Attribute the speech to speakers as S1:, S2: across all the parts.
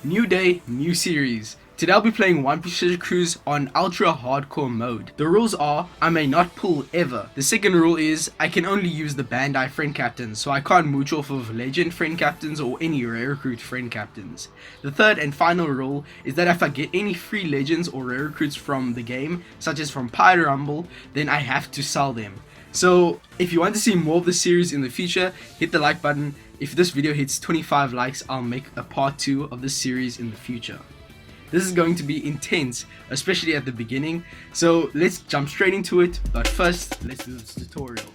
S1: New day, new series. Today I'll be playing One Piece Treasure Cruise on Ultra Hardcore mode. The rules are, I may not pull ever. The second rule is, I can only use the Bandai friend captains, so I can't mooch off of Legend friend captains or any Rare Recruit friend captains. The third and final rule is that if I get any free Legends or Rare Recruits from the game, such as from Pirate Rumble, then I have to sell them. So if you want to see more of the series in the future, hit the like button. If this video hits 25 likes, I'll make a part 2 of this series in the future. This is going to be intense, especially at the beginning, so let's jump straight into it, but first, let's do this tutorial.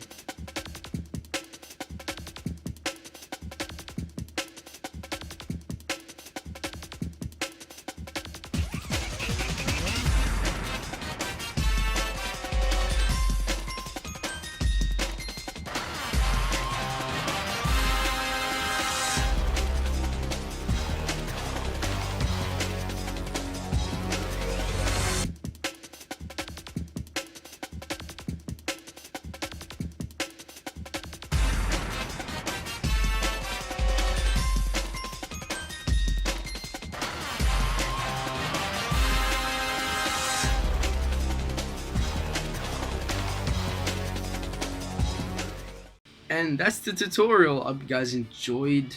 S1: And that's the tutorial. I hope you guys enjoyed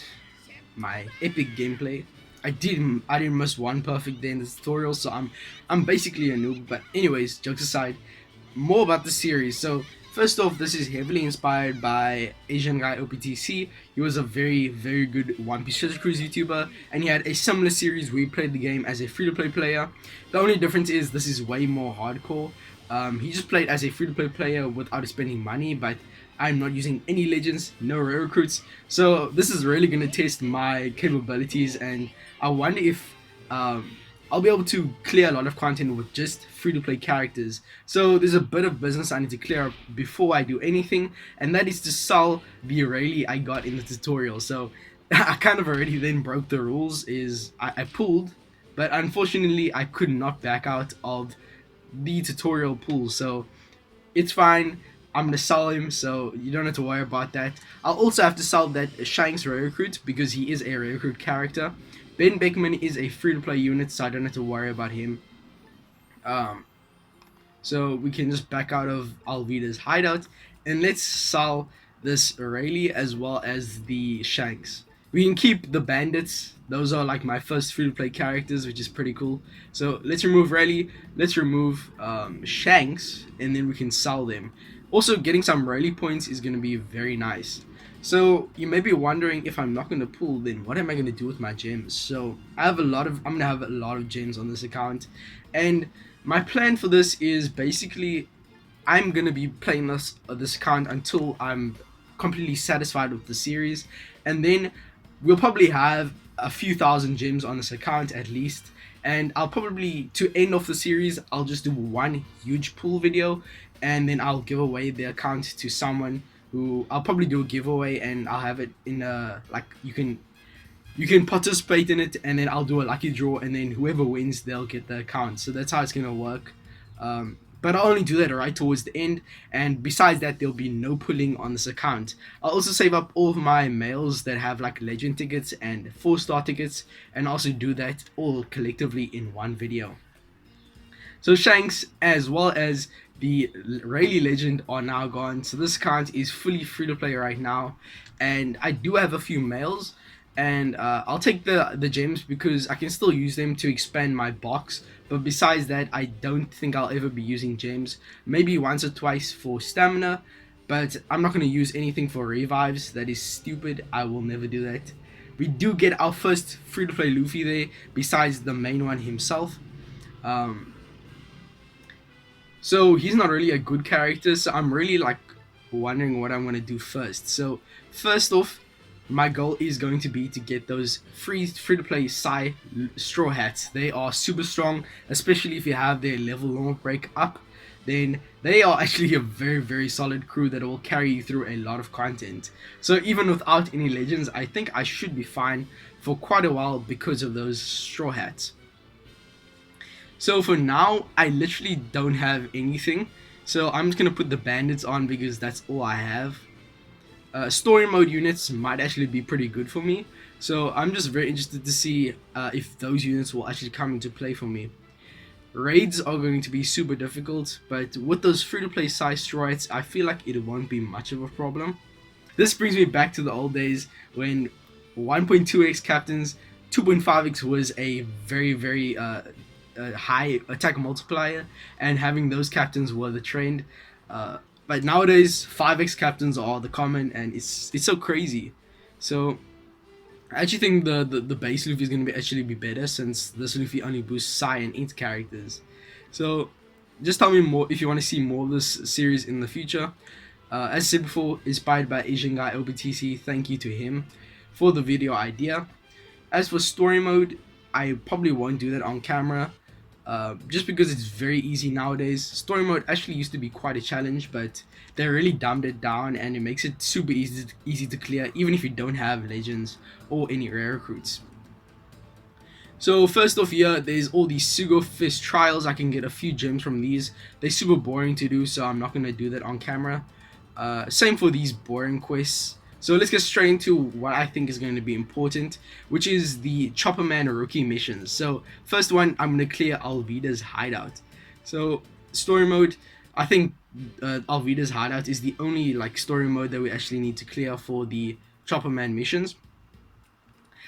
S1: my epic gameplay. I didn't miss one perfect day in the tutorial, so I'm basically a noob. But anyways, jokes aside, more about the series. So first off, this is heavily inspired by Asian guy OPTC. He was a very good One Piece Treasure Cruise YouTuber, and he had a similar series where he played the game as a free-to-play player. The only difference is this is way more hardcore. He just played as a free-to-play player without spending money, but I'm not using any legends, no rare recruits, so this is really going to test my capabilities, and I wonder if I'll be able to clear a lot of content with just free-to-play characters. So there's a bit of business I need to clear up before I do anything, and that is to sell the Rayleigh I got in the tutorial. So I kind of already then broke the rules, is I pulled, but unfortunately I could not back out of the tutorial pool, so it's fine. I'm gonna sell him, so you don't have to worry about that. I'll also have to sell that Shanks Rare Recruit because he is a Rare Recruit character. Ben Beckman is a free-to-play unit, so I don't have to worry about him. So we can just back out of Alvida's hideout, and let's sell this Rayleigh as well as the Shanks. We can keep the bandits. Those are like my first free-to-play characters, which is pretty cool. So let's remove Rayleigh, let's remove Shanks, and then we can sell them. Also, getting some Rayleigh points is going to be very nice. So you may be wondering, if I'm not going to pull, then what am I going to do with my gems? So I'm going to have a lot of gems on this account, and my plan for this is basically I'm going to be playing this account until I'm completely satisfied with the series, and then we'll probably have a few thousand gems on this account at least. And I'll probably, to end off the series, I'll just do one huge pull video, and then I'll give away the account to someone who I'll probably do a giveaway, and I'll have it in a, like, you can participate in it, and then I'll do a lucky draw, and then whoever wins, they'll get the account. So that's how it's gonna work. But I'll only do that right towards the end, and besides that, there'll be no pulling on this account. I'll also save up all of my mails that have like legend tickets and 4-star tickets, and also do that all collectively in one video. So Shanks as well as the Rayleigh legend are now gone, so this account is fully free to play right now, and I do have a few mails, and I'll take the gems because I can still use them to expand my box. But besides that, I don't think I'll ever be using gems. Maybe once or twice for stamina, but I'm not going to use anything for revives. That is stupid. I will never do that. We do get our first free-to-play Luffy there, besides the main one himself. So he's not really a good character, so I'm really like wondering what I'm going to do first. So first off, my goal is going to be to get those free-to-play Psy Straw Hats. They are super strong, especially if you have their level limit break up. Then they are actually a very solid crew that will carry you through a lot of content. So even without any legends, I think I should be fine for quite a while because of those Straw Hats. So for now, I literally don't have anything. So I'm just going to put the bandits on because that's all I have. Story mode units might actually be pretty good for me. So I'm just very interested to see if those units will actually come into play for me. Raids are going to be super difficult, but with those free-to-play size droids, I feel like it won't be much of a problem. This brings me back to the old days when 1.2x captains, 2.5x was a very high attack multiplier, and having those captains were the trend. But nowadays, 5x captains are the common, and it's so crazy. So I actually think the base Luffy is going to actually be better, since this Luffy only boosts Psi and Int characters. So just tell me more if you want to see more of this series in the future. As I said before, inspired by Asian guy OPTC, thank you to him for the video idea. As for story mode, I probably won't do that on camera, just because it's very easy nowadays. Story mode actually used to be quite a challenge, but they really dumbed it down and it makes it super easy to clear, even if you don't have legends or any rare recruits. So first off here, there's all these Sugo Fist trials. I can get a few gems from these. They're super boring to do, so I'm not going to do that on camera. Same for these boring quests. So let's get straight into what I think is going to be important, which is the Chopper Man rookie missions. So first one, I'm going to clear Alvida's hideout. So story mode, I think Alvida's hideout is the only like story mode that we actually need to clear for the Chopper Man missions.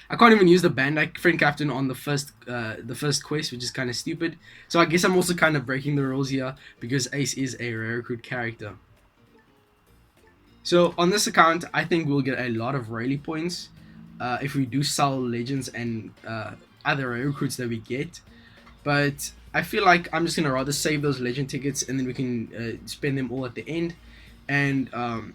S1: I can't even use the Bandai friend captain on the first quest, which is kind of stupid. So I guess I'm also kind of breaking the rules here because Ace is a rare recruit character. So on this account, I think we'll get a lot of rally points if we do sell legends and other rare recruits that we get. But I feel like I'm just gonna rather save those legend tickets and then we can spend them all at the end. And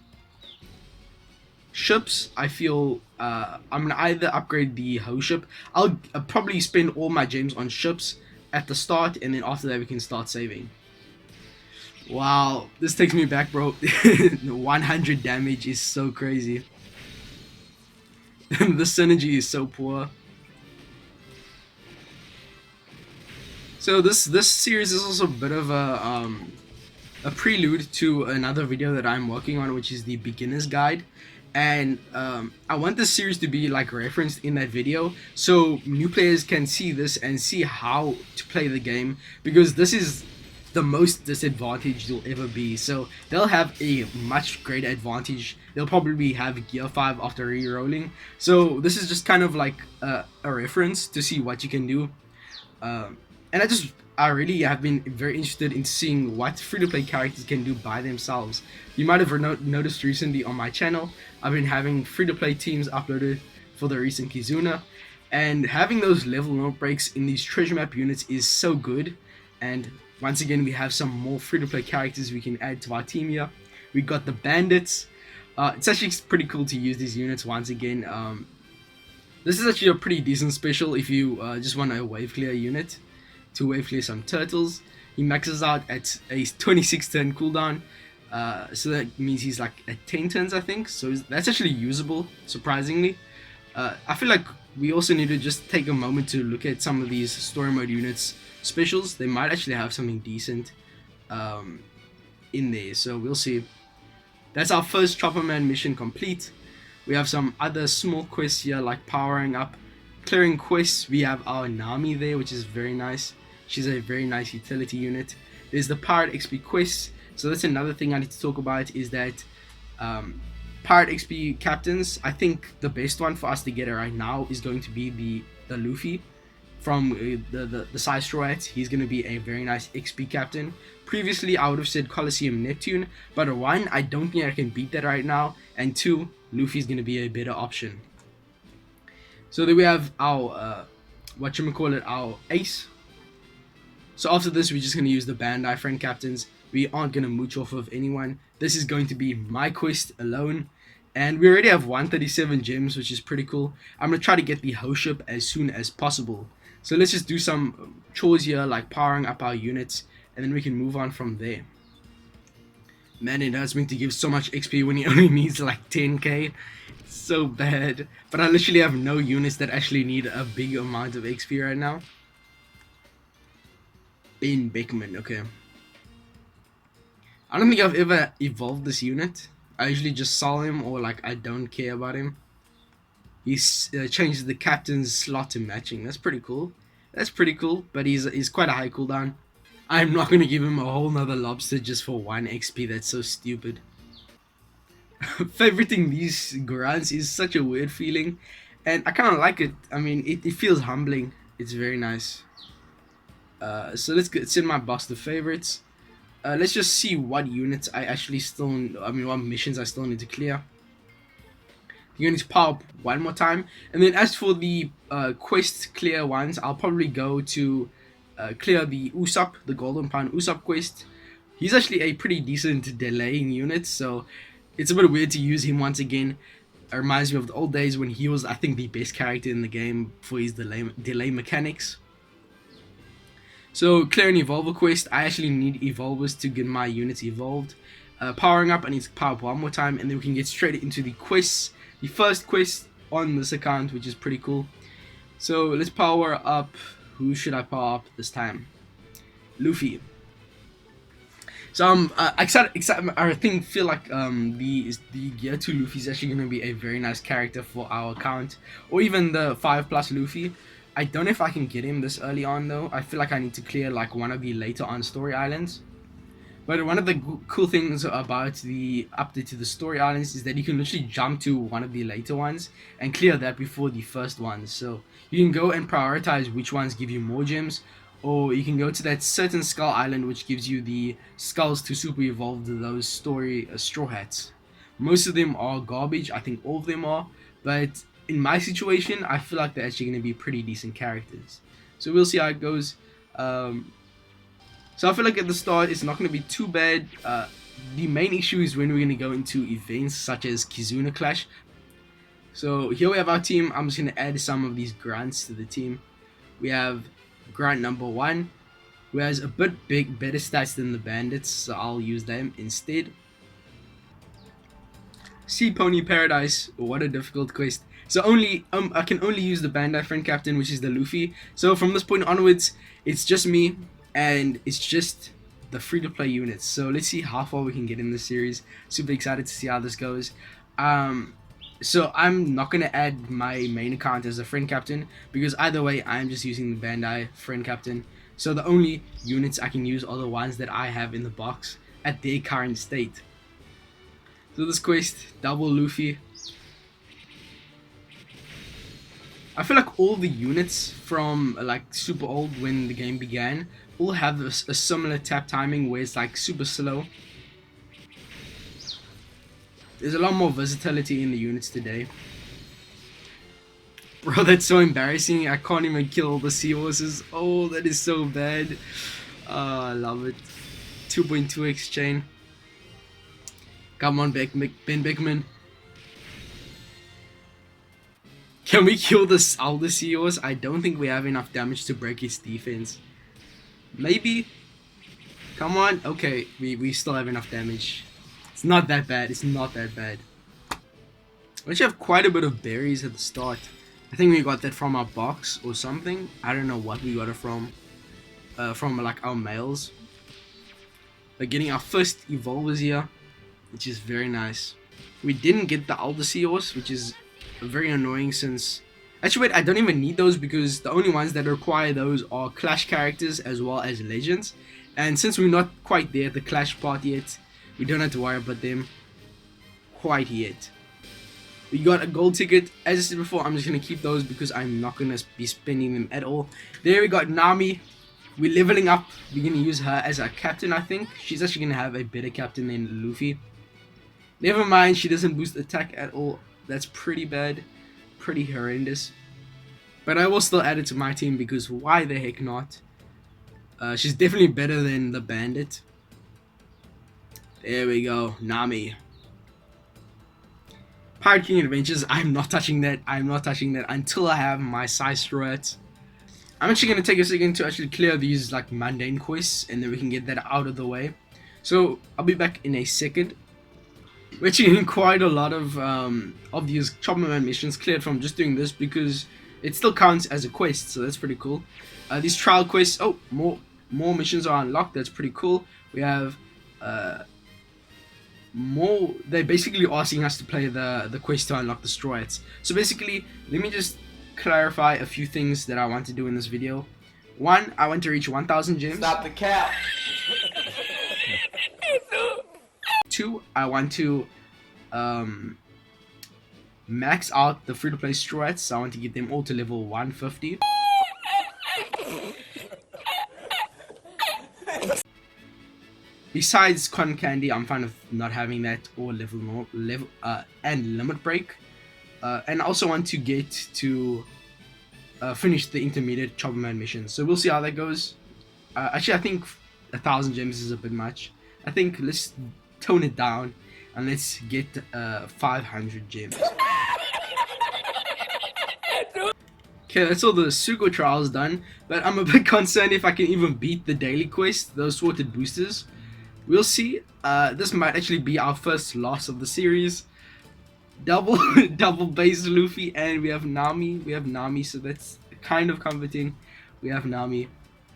S1: ships, I feel I'm gonna either upgrade the Ho ship. I'll probably spend all my gems on ships at the start, and then after that we can start saving. Wow, this takes me back, bro. 100 damage is so crazy. The synergy is so poor. So this series is also a bit of a prelude to another video that I'm working on, which is the beginner's guide. And I want this series to be like referenced in that video, so new players can see this and see how to play the game, because this is the most disadvantaged you'll ever be. So they'll have a much greater advantage. They'll probably have gear 5 after re-rolling. So this is just kind of like a reference to see what you can do. And I really have been very interested in seeing what free-to-play characters can do by themselves. You might have noticed recently on my channel, I've been having free-to-play teams uploaded for the recent Kizuna, and having those level note breaks in these treasure map units is so good. And once again, we have some more free-to-play characters we can add to our team here. We got the bandits. It's actually pretty cool to use these units once again. This is actually a pretty decent special if you just want a wave clear unit to wave clear some turtles. He maxes out at a 26 turn cooldown, so that means he's like at 10 turns, I think. So that's actually usable, surprisingly. I feel like we also need to just take a moment to look at some of these story mode units specials. They might actually have something decent in there, so we'll see. That's our first Chopper Man mission complete. We have some other small quests here, like powering up, clearing quests. We have our Nami there, which is very nice. She's a very nice utility unit. There's the Pirate XP quests. So that's another thing I need to talk about, is that Pirate XP captains, I think the best one for us to get right now is going to be the Luffy from the side droids. He's going to be a very nice XP captain. Previously I would have said Colosseum Neptune, but one, I don't think I can beat that right now, and two, Luffy's going to be a better option. So then we have our our Ace. So after this, we're just going to use the Bandai friend captains. We aren't going to mooch off of anyone. This is going to be my quest alone. And we already have 137 gems, which is pretty cool. I'm going to try to get the Ho ship as soon as possible. So let's just do some chores here, like powering up our units, and then we can move on from there. Man, it hurts me to give so much XP when he only needs like 10k. It's so bad. But I literally have no units that actually need a big amount of XP right now. Ben Beckman, okay. I don't think I've ever evolved this unit. I usually just sell him, or like I don't care about him. He's changes the captain's slot to matching. That's pretty cool. That's pretty cool, but he's quite a high cooldown. I'm not gonna give him a whole nother lobster just for 1 XP. That's so stupid. Favoriting these grunts is such a weird feeling, and I kind of like it. I mean, it feels humbling. It's very nice. So it's in my box of favorites. Let's just see what units I actually still. I mean, what missions I still need to clear. You need to power up one more time, and then as for the quest clear ones, I'll probably go to clear the Usopp, the Golden Pound Usopp quest. He's actually a pretty decent delaying unit, so it's a bit weird to use him once again. It reminds me of the old days when he was, I think, the best character in the game for his delay mechanics. So clear an evolver quest. I actually need evolvers to get my units evolved. Powering up, I need to power up one more time, and then we can get straight into the quests. The first quest on this account, which is pretty cool. So let's power up. Who should I power up this time? Luffy. So I'm excited. I feel like the Gear 2 Luffy is actually going to be a very nice character for our account, or even the 5+ Luffy. I don't know if I can get him this early on though. I feel like I need to clear like one of the later on story islands. But one of the cool things about the update to the story islands is that you can literally jump to one of the later ones and clear that before the first ones. So you can go and prioritize which ones give you more gems, or you can go to that certain skull island which gives you the skulls to super evolve those story straw hats. Most of them are garbage. I think all of them are, but in my situation, I feel like they're actually going to be pretty decent characters. So we'll see how it goes. So I feel like at the start it's not going to be too bad. The main issue is when we're going to go into events such as Kizuna Clash. So here we have our team. I'm just going to add some of these grunts to the team. We have grunt number 1, who has a bit better stats than the bandits, so I'll use them instead. Sea Pony Paradise. What a difficult quest. So I can only use the Bandai friend captain, which is the Luffy. So from this point onwards, it's just me, and it's just the free-to-play units. So let's see how far we can get in this series. Super excited to see how this goes. So I'm not going to add my main account as a friend captain, because either way I'm just using the Bandai friend captain. So the only units I can use are the ones that I have in the box at their current state. So this quest, double Luffy. I feel like all the units from like super old when the game began all have a similar tap timing where it's like super slow. There's a lot more versatility in the units today. Bro, that's so embarrassing. I can't even kill all the seahorses. Oh, that is so bad. I love it. 2.2x chain. Come on, Ben Beckman. Can we kill this Alder Seahorse? I don't think we have enough damage to break his defense. Maybe. Come on. Okay, we still have enough damage. It's not that bad. It's not that bad. We actually have quite a bit of berries at the start. I think we got that from our box or something. I don't know what we got it from. From like our mails. We're getting our first evolvers here, which is very nice. We didn't get the Alder Seahorse, which is very annoying since... Actually, wait, I don't even need those because the only ones that require those are Clash characters as well as Legends. And since we're not quite there at the Clash part yet, we don't have to worry about them quite yet. We got a gold ticket. As I said before, I'm just going to keep those because I'm not going to be spending them at all. There we got Nami. We're leveling up. We're going to use her as our captain, I think. She's actually going to have a better captain than Luffy. Never mind, she doesn't boost attack at all. That's pretty bad. Pretty horrendous. But I will still add it to my team because why the heck not? She's definitely better than the bandit. There we go. Nami. Pirate King Adventures. I'm not touching that. I'm not touching that until I have my size threat. I'm actually going to take a second to actually clear these like mundane quests, and then we can get that out of the way. So I'll be back in a second. We're actually getting quite a lot of these Chopperman missions cleared from just doing this because it still counts as a quest, so that's pretty cool. These trial quests, oh, more missions are unlocked. That's pretty cool. We have more, they're basically asking us to play the quest to unlock the Stroids. So basically, let me just clarify a few things that I want to do in this video. One, I want to reach 1,000 gems.
S2: Stop the cap.
S1: Two, I want to max out the free-to-play Stroids. So I want to get them all to level 150. Besides cotton candy, I'm fine with not having that, or level and limit break. And I also want to get to finish the intermediate Chopper Man mission. So we'll see how that goes. Actually, I think 1,000 gems is a bit much. I think let's tone it down and let's get 500 gems. Okay, that's all the Sugo trials done, but I'm a bit concerned if I can even beat the daily quest, those sorted boosters. We'll see. This might actually be our first loss of the series. Double base Luffy, and we have Nami, so that's kind of comforting. We have Nami.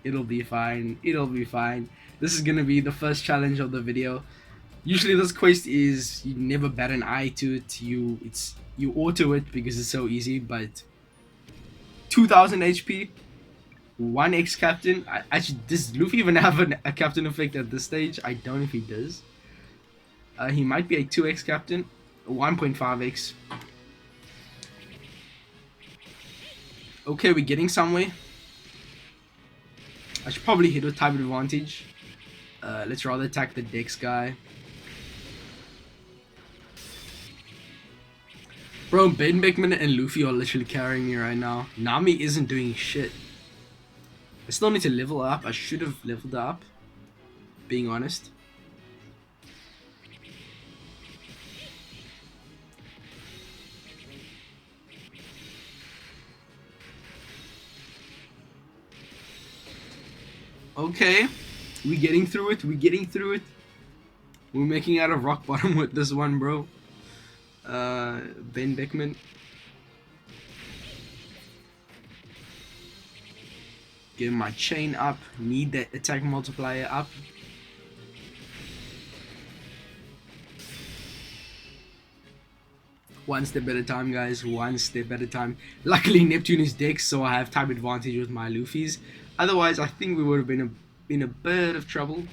S1: It'll be fine. This is gonna be the first challenge of the video. Usually this quest is, you never bat an eye to it. You auto it because it's so easy, but 2,000 HP, 1 ex-captain. Actually, does Luffy even have a captain effect at this stage? I don't know if he does. He might be a 2x captain. 1.5x. Okay, we're getting somewhere. I should probably hit with type advantage. Let's rather attack the Dex guy. Bro, Ben Beckman and Luffy are literally carrying me right now. Nami isn't doing shit. I still need to level up. I should have leveled up, being honest. Okay, we're getting through it. We're making out of rock bottom with this one, bro. Ben Beckman. Get my chain up. Need that attack multiplier up. One step at a time, guys. One step at a time. Luckily, Neptune is Dex, so I have type advantage with my Luffy's. Otherwise, I think we would have been in a bit of trouble.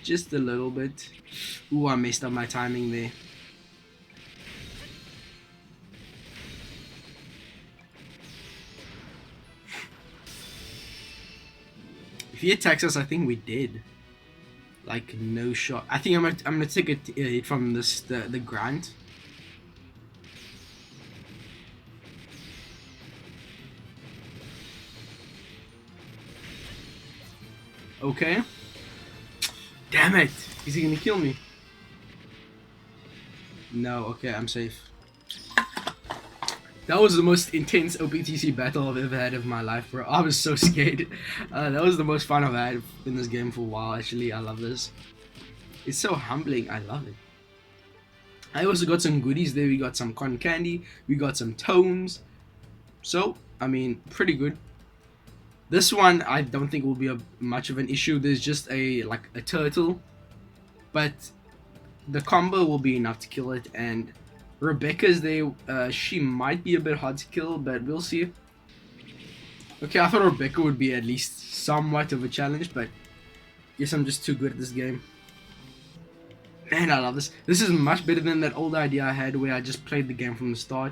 S1: Just a little bit. Ooh, I messed up my timing there. If he attacks us, I think we did. Like, no shot. I think I'm gonna take a hit from the Grant. Okay. Damn it! Is he gonna kill me? No, okay, I'm safe. That was the most intense OPTC battle I've ever had in my life, bro. I was so scared. That was the most fun I've had in this game for a while, actually. I love this. It's so humbling. I love it. I also got some goodies there. We got some cotton candy. We got some tomes. So, I mean, pretty good. This one, I don't think will be much of an issue. There's just a turtle. But the combo will be enough to kill it, and Rebecca's there. She might be a bit hard to kill, but we'll see. Okay, I thought Rebecca would be at least somewhat of a challenge, but guess I'm just too good at this game. Man, I love this. This is much better than that old idea I had where I just played the game from the start.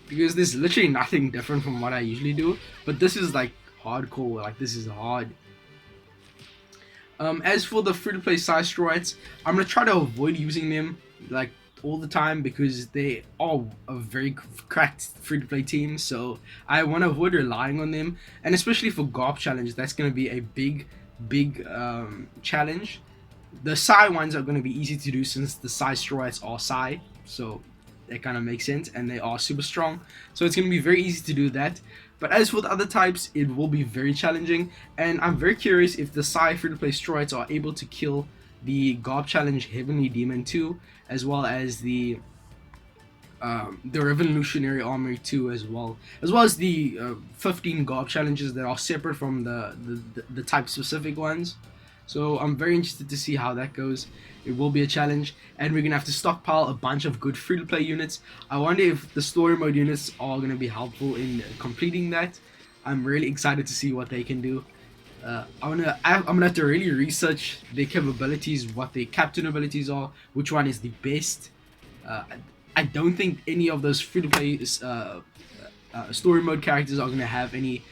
S1: Because there's literally nothing different from what I usually do, but this is like hardcore. Like, this is hard. As for the free-to-play size Stroids, I'm gonna try to avoid using them like all the time because they are a very cracked free-to-play team. So I want to avoid relying on them, and especially for GARP challenge, that's gonna be a big challenge. The Psy ones are gonna be easy to do since the Psy Stroids are Psy, so that kind of makes sense, and they are super strong. So it's gonna be very easy to do that. But as for the other types, it will be very challenging, and I'm very curious if the Psy free-to-play Stroids are able to kill the GARP Challenge Heavenly Demon 2, as well as the Revolutionary Armory 2 as well as the 15 GARP challenges that are separate from the type-specific ones. So I'm very interested to see how that goes. It will be a challenge, and we're gonna have to stockpile a bunch of good free-to-play units. I wonder if the story mode units are gonna be helpful in completing that. I'm really excited to see what they can do. I'm gonna have to really research their capabilities, what their captain abilities are, which one is the best. Uh, I don't think any of those free-to-play story mode characters are gonna have any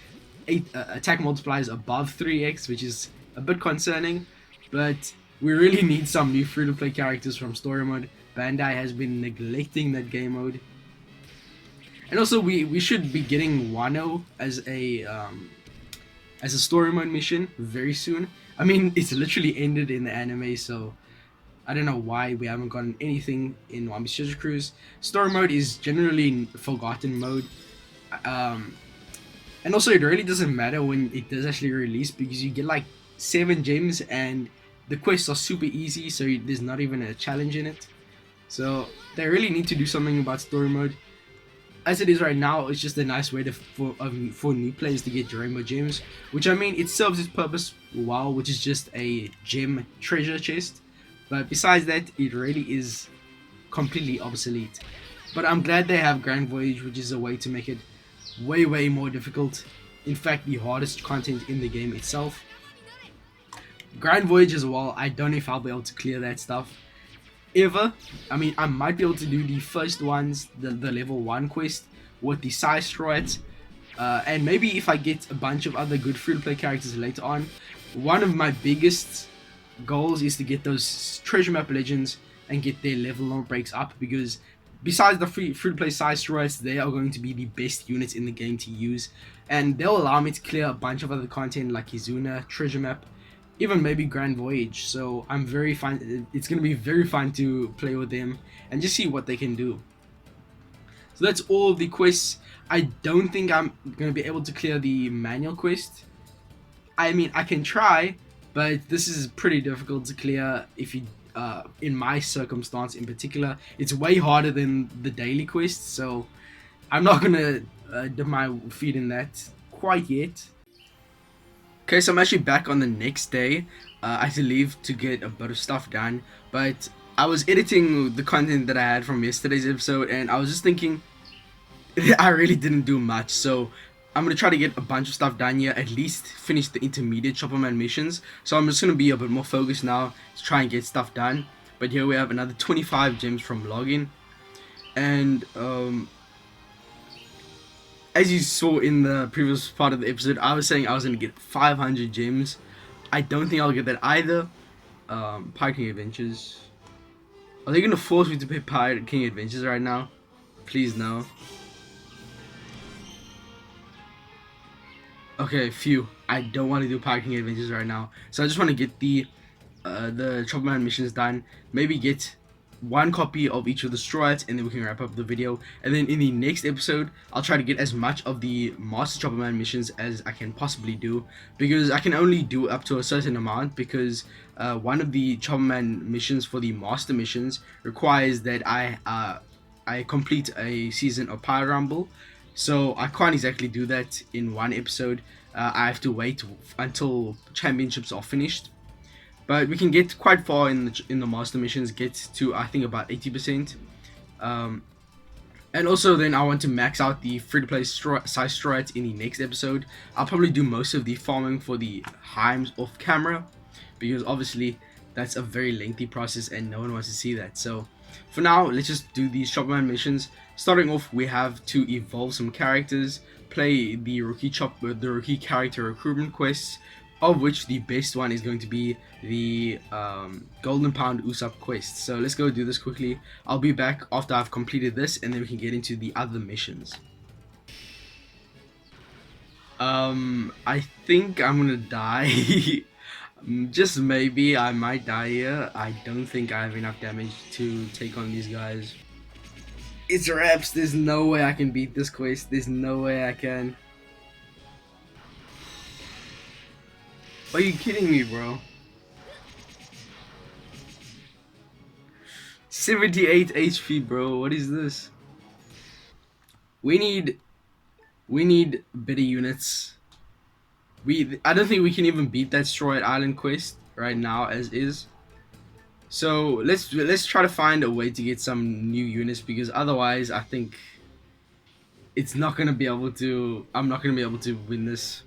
S1: attack multipliers above 3x, which is a bit concerning. But we really need some new free-to-play characters from story mode. Bandai has been neglecting that game mode, and also we should be getting Wano as a story mode mission very soon. I mean, it's literally ended in the anime, so I don't know why we haven't gotten anything in One Piece Treasure Cruise. Story mode is generally forgotten mode. Um, And also, it really doesn't matter when it does actually release because you get like 7 gems and the quests are super easy, so there's not even a challenge in it. So they really need to do something about story mode. As it is right now, it's just a nice way for new players to get rainbow gems, which I mean it serves its purpose well, which is just a gem treasure chest. But besides that, it really is completely obsolete. But I'm glad they have Grand Voyage, which is a way to make it way more difficult. In fact, the hardest content in the game itself. Grand Voyage as well. I don't know if I'll be able to clear that stuff ever. I mean, I might be able to do the first ones, the level 1 quest with the side strats, and maybe if I get a bunch of other good free-to-play characters later on. One of my biggest goals is to get those treasure map legends and get their level 1 breaks up, because besides the free-to-play side strats, they are going to be the best units in the game to use, and they'll allow me to clear a bunch of other content like Kizuna, treasure map, even maybe Grand Voyage. So I'm very fun. It's gonna be very fun to play with them and just see what they can do. So that's all of the quests. I don't think I'm gonna be able to clear the manual quest. I mean, I can try, but this is pretty difficult to clear if you. In my circumstance in particular, it's way harder than the daily quest. So I'm not gonna dip my feet in that quite yet. Okay, so I'm actually back on the next day. I had to leave to get a bit of stuff done, but I was editing the content that I had from yesterday's episode, and I was just thinking, I really didn't do much, so I'm gonna try to get a bunch of stuff done here, at least finish the intermediate Chopperman missions. So I'm just gonna be a bit more focused now to try and get stuff done. But here we have another 25 gems from login, and as you saw in the previous part of the episode, I was saying I was gonna get 500 gems. I don't think I'll get that either. Pirate King Adventures. Are they gonna force me to play Pirate King Adventures right now? Please no. Okay, phew. I don't want to do Pirate King Adventures right now. So I just want to get the Chopperman missions done. Maybe get one copy of each of the strats, and then we can wrap up the video. And then in the next episode, I'll try to get as much of the Master Chopperman missions as I can possibly do, because I can only do up to a certain amount, because one of the Chopperman missions for the Master missions requires that I complete a season of Pyre Rumble. So I can't exactly do that in one episode. I have to wait until championships are finished. But we can get quite far in the master missions, get to I think about 80%. And also then I want to max out the free-to-play size strats in the next episode. I'll probably do most of the farming for the Heims off camera, because obviously that's a very lengthy process and no one wants to see that. So for now, let's just do these Chopperman missions. Starting off, we have to evolve some characters, play the rookie character recruitment quests, of which the best one is going to be the Golden Pound Usopp quest. So let's go do this quickly. I'll be back after I've completed this, and then we can get into the other missions. I think I'm gonna die. Just maybe I might die here. I don't think I have enough damage to take on these guys. It's reps. There's no way I can beat this quest. There's no way I can. Are you kidding me, bro? 78 HP, bro. What is this? We need better units. I don't think we can even beat that Destroyed Island quest. right now as is. So let's try to find a way to get some new units, because otherwise I think it's not gonna be able to. I'm not gonna be able to win this.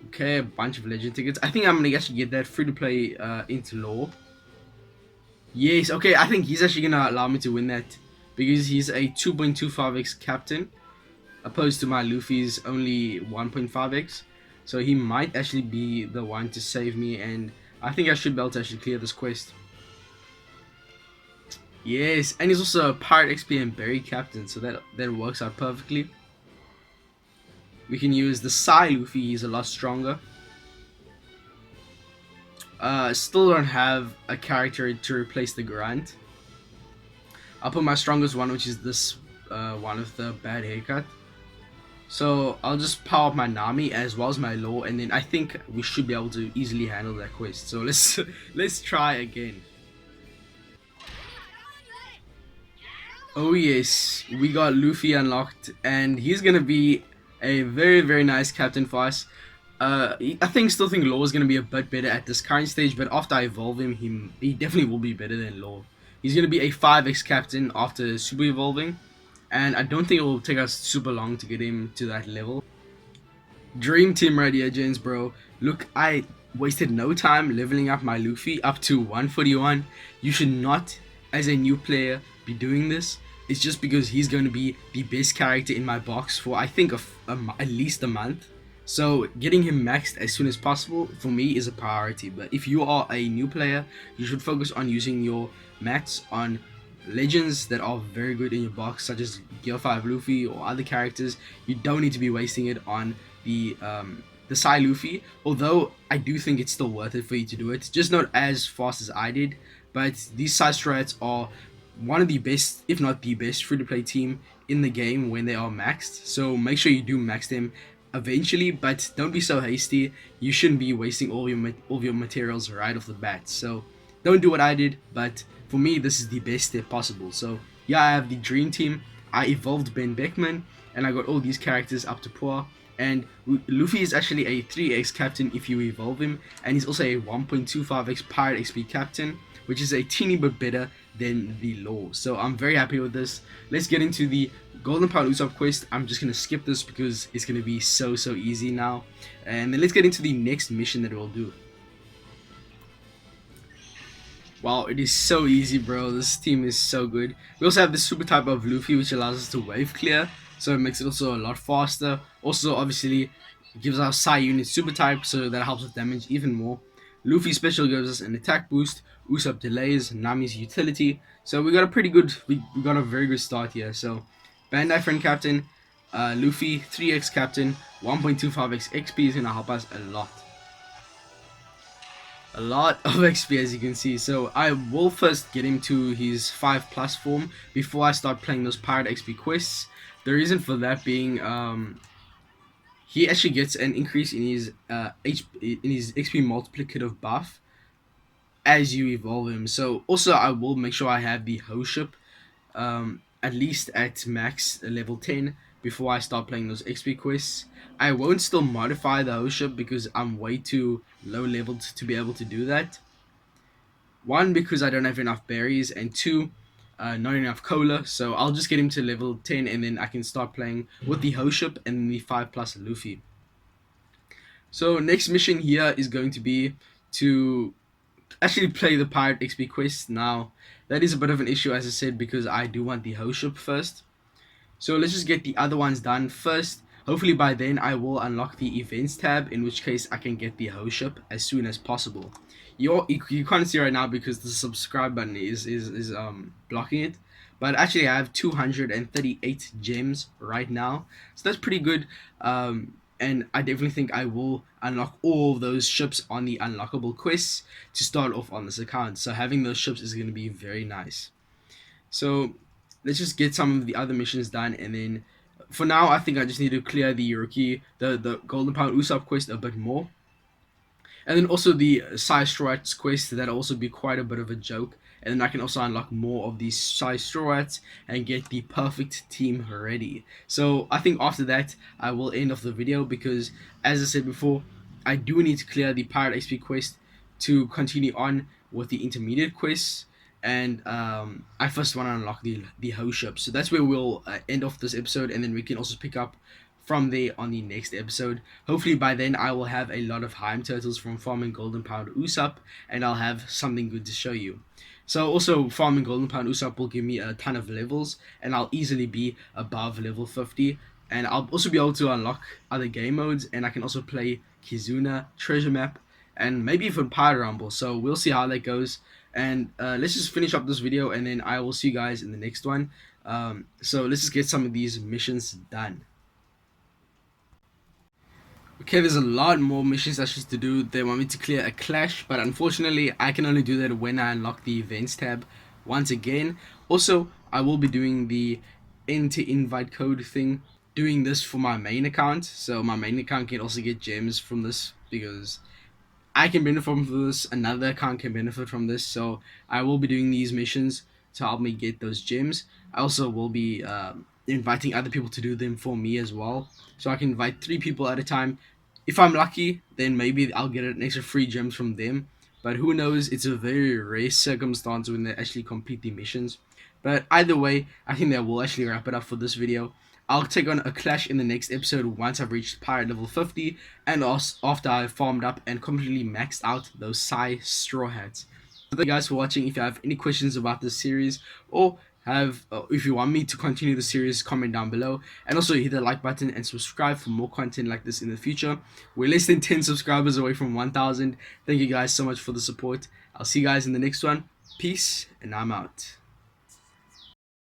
S1: Okay, a bunch of legend tickets. I think I'm gonna actually get that free to play into law. Yes, okay. I think he's actually gonna allow me to win that because he's a 2.25x captain, opposed to my Luffy's only 1.5x. So he might actually be the one to save me, and I think I should be able to actually clear this quest. Yes, and he's also a Pirate XP and Berry Captain, so that works out perfectly. We can use the Psy Luffy, he's a lot stronger. Still don't have a character to replace the Grunt. I'll put my strongest one, which is this one with the bad haircut. So I'll just power up my Nami as well as my Law, and then I think we should be able to easily handle that quest. So let's let's try again. Oh yes, we got Luffy unlocked, and he's gonna be a very nice captain for us. Still think Law is gonna be a bit better at this current stage, but after I evolve him, he definitely will be better than Law. He's gonna be a 5x captain after super evolving, and I don't think it will take us super long to get him to that level. Dream team right here, James, bro. Look, I wasted no time leveling up my Luffy up to 141. You should not, as a new player, be doing this. It's just because he's going to be the best character in my box for, I think, at least a month. So getting him maxed as soon as possible for me is a priority. But if you are a new player, you should focus on using your mats on legends that are very good in your box, such as Gear 5 Luffy or other characters. You don't need to be wasting it on the Psy Luffy, although I do think it's still worth it for you to do it, just not as fast as I did. But these Psy strats are one of the best, if not the best, free-to-play team in the game when they are maxed. So make sure you do max them eventually, but don't be so hasty. You shouldn't be wasting all of your materials right off the bat. So don't do what I did, but for me this is the best step possible. So yeah, I have the dream team. I evolved Ben Beckman, and I got all these characters up to par. And Luffy is actually a 3x captain if you evolve him, and he's also a 1.25x Pirate XP captain, which is a teeny bit better than the Law. So I'm very happy with this. Let's get into the Golden Power Usopp quest. I'm just going to skip this because it's going to be so easy now. And then let's get into the next mission that we'll do. Wow, it is so easy, bro. This team is so good. We also have the super type of Luffy, which allows us to wave clear, so it makes it also a lot faster. Also, obviously, gives our Psy unit super type, so that helps with damage even more. Luffy special gives us an attack boost. Usopp delays, Nami's utility. So we got a pretty good, we got a very good start here. So Bandai friend captain, Luffy 3x captain, 1.25x XP is gonna help us a lot. A lot of XP, as you can see. So I will first get him to his 5+ form before I start playing those Pirate XP quests. The reason for that being he actually gets an increase in his XP multiplicative buff as you evolve him. So also I will make sure I have the Hoship at least at max level 10 before I start playing those XP quests. I won't still modify the Hoship because I'm way too low leveled to be able to do that. One, because I don't have enough berries, and two, not enough cola. So I'll just get him to level 10, and then I can start playing with the Hoship and the 5+ Luffy. So next mission here is going to be to actually play the Pirate XP quest. Now that is a bit of an issue, as I said, because I do want the Hoship first. So let's just get the other ones done first. Hopefully by then I will unlock the events tab, in which case I can get the Hoship as soon as possible. You can't see right now because the subscribe button is blocking it. But actually I have 238 gems right now. So that's pretty good. And I definitely think I will unlock all of those ships on the unlockable quests to start off on this account. So having those ships is going to be very nice. So let's just get some of the other missions done, and then for now I think I just need to clear the Golden Power Usopp quest a bit more. And then also the Psy Straw Hats quest, that'll also be quite a bit of a joke. And then I can also unlock more of these Psy Straw Hats and get the perfect team ready. So I think after that I will end off the video because, as I said before, I do need to clear the Pirate XP quest to continue on with the intermediate quests. And I first want to unlock the host ship. So that's where we'll end off this episode, and then we can also pick up from there on the next episode. Hopefully by then I will have a lot of Heim turtles from farming Golden Pound Usopp, and I'll have something good to show you. So also farming Golden Pound Usopp will give me a ton of levels, and I'll easily be above level 50. And I'll also be able to unlock other game modes, and I can also play Kizuna, Treasure Map, and maybe even Pirate Rumble. So we'll see how that goes. And let's just finish up this video, and then I will see you guys in the next one. So let's just get some of these missions done. Okay, there's a lot more missions actually to do. They want me to clear a clash, but unfortunately I can only do that when I unlock the events tab once again. Also, I will be doing the enter invite code thing, doing this for my main account, so my main account can also get gems from this, because I can benefit from this, another account can benefit from this. So I will be doing these missions to help me get those gems. I also will be inviting other people to do them for me as well, so I can invite 3 people at a time. If I'm lucky, then maybe I'll get an extra free gems from them, but who knows, it's a very rare circumstance when they actually complete the missions. But either way, I think that will actually wrap it up for this video. I'll take on a clash in the next episode once I've reached pirate level 50, and after I've farmed up and completely maxed out those Psy straw hats. So thank you guys for watching. If you have any questions about this series, or if you want me to continue the series, comment down below, and also hit the like button and subscribe for more content like this in the future. We're less than 10 subscribers away from 1,000. Thank you guys so much for the support. I'll see you guys in the next one. Peace, and I'm out.